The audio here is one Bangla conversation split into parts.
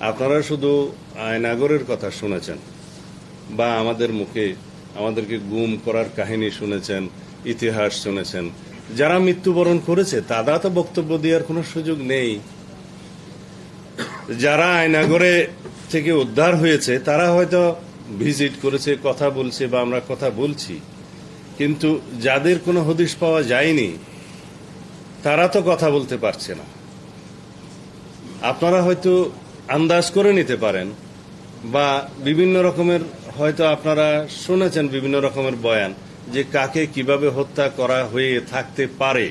আপনারা শুধু আয়নাগরের কথা শুনেছেন বা আমাদের মুখে আমাদেরকে গুম করার কাহিনী শুনেছেন, ইতিহাস শুনেছেন। যারা মৃত্যুবরণ করেছে তারা তো বক্তব্য দেওয়ার কোনো সুযোগ নেই। যারা আয়নাগরে থেকে উদ্ধার হয়েছে তারা হয়তো ভিজিট করেছে, কথা বলছে বা আমরা কথা বলছি, কিন্তু যাদের কোনো হদিশ পাওয়া যায়নি তারা তো কথা বলতে পারছে না। আপনারা হয়তো আন্দাজ করে নিতে পারেন বা বিভিন্ন রকমের হয়তো আপনারা শুনেছেন বিভিন্ন রকমের বয়ান যে কাকে কিভাবে হত্যা করা হয়ে থাকতে পারে,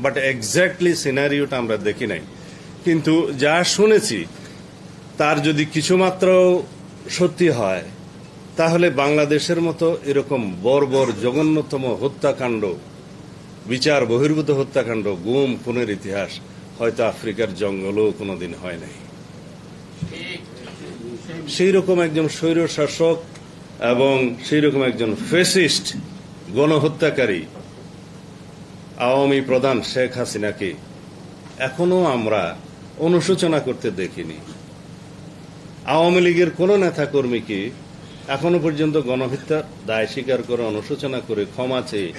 বাট এক্স্যাক্টলি সিনারিওটা আমরা দেখি নাই। কিন্তু যা শুনেছি তার যদি কিছুমাত্র সত্যি হয় তাহলে বাংলাদেশের মতো এরকম বর্বর জঘন্যতম হত্যাকাণ্ড, বিচার বহির্ভূত হত্যাকাণ্ড, গুম খুনের ইতিহাস হয়তো আফ্রিকার জঙ্গলেও কোনোদিন হয় নাই। সেই রকম একজন স্বৈর শাসক এবং সেই রকম একজন ফ্যাসিস্ট গণহত্যাকারী আওয়ামী প্রধান শেখ হাসিনাকে এখনো আমরা অনুশোচনা করতে দেখিনি। আওয়ামী লীগের কোন নেতা কর্মীকে এখনো পর্যন্ত গণহত্যার দায় স্বীকার করে অনুশোচনা করে ক্ষমা চেয়ে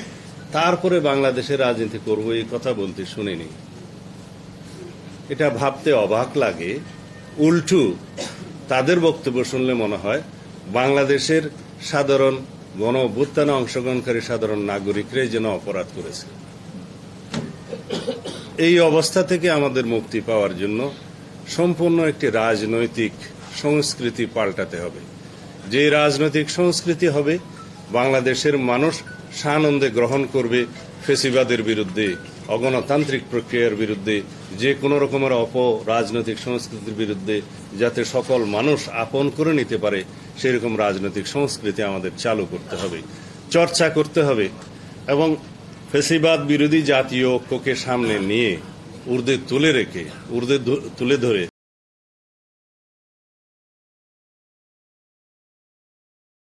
তারপরে বাংলাদেশের রাজনীতি করব এই কথা বলতে শুনিনি। এটা ভাবতে অবাক লাগে। উল্টো তাদের বক্তব্য শুনলে মনে হয় বাংলাদেশের সাধারণ গণ অভ্যুত্থানে অংশগ্রহণকারী সাধারণ নাগরিকরাই যেন অপরাধ করেছে। এই অবস্থা থেকে আমাদের মুক্তি পাওয়ার জন্য সম্পূর্ণ একটি রাজনৈতিক সংস্কৃতি পাল্টাতে হবে। যে রাজনৈতিক সংস্কৃতি হবে বাংলাদেশের মানুষ সানন্দে গ্রহণ করবে ফেসিবাদের বিরুদ্ধে, অগণতান্ত্রিক প্রক্রিয়ার বিরুদ্ধে, যে কোনো রকমের রাজনৈতিক সংস্কৃতির বিরুদ্ধে, যাতে সকল মানুষ আপন করে নিতে পারে সেরকম রাজনৈতিক সংস্কৃতি আমাদের চালু করতে হবে, চর্চা করতে হবে এবং ফেসিবাদ বিরোধী জাতীয় ঐক্যকে সামনে নিয়ে ঊর্ধ্বে তুলে ধরে